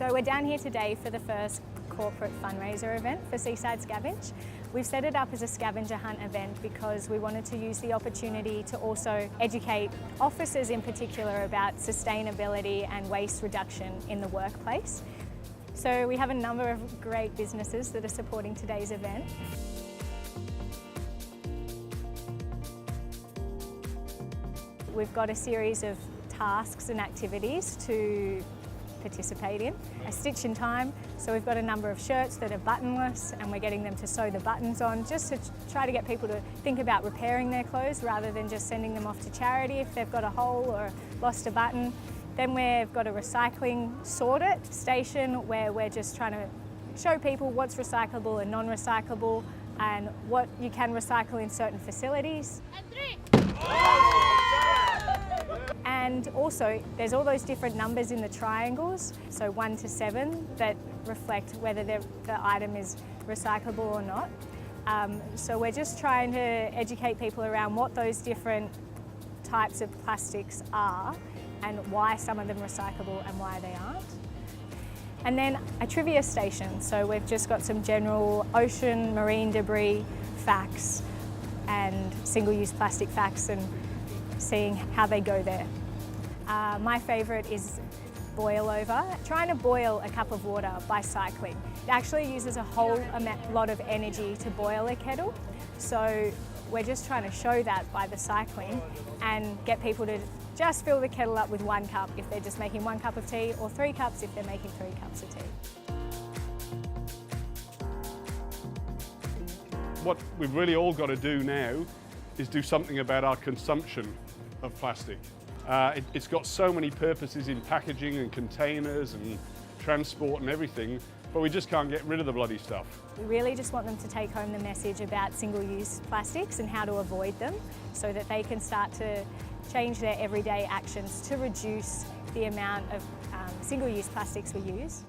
So we're down here today for the first corporate fundraiser event for Seaside Scavenge. We've set it up as a scavenger hunt event because we wanted to use the opportunity to also educate officers in particular about sustainability and waste reduction in the workplace. So we have a number of great businesses that are supporting today's event. We've got a series of tasks and activities to participate in. A stitch in time, so we've got a number of shirts that are buttonless and we're getting them to sew the buttons on just to try to get people to think about repairing their clothes rather than just sending them off to charity if they've got a hole or lost a button. Then we've got a recycling sort it station where we're just trying to show people what's recyclable and non-recyclable and what you can recycle in certain facilities. And also, there's all those different numbers in the triangles, so 1 to 7, that reflect whether the item is recyclable or not. So we're just trying to educate people around what those different types of plastics are and why some of them are recyclable and why they aren't. And then a trivia station, so we've just got some general ocean, marine debris facts and single-use plastic facts and seeing how they go there. My favourite is boil over. Trying to boil a cup of water by cycling. It actually uses a whole lot of energy to boil a kettle. So we're just trying to show that by the cycling and get people to just fill the kettle up with 1 cup if they're just making 1 cup of tea, or 3 cups if they're making 3 cups of tea. What we've really all got to do now is do something about our consumption of plastic. It's got so many purposes in packaging and containers and transport and everything, but we just can't get rid of the bloody stuff. We really just want them to take home the message about single-use plastics and how to avoid them so that they can start to change their everyday actions to reduce the amount of single-use plastics we use.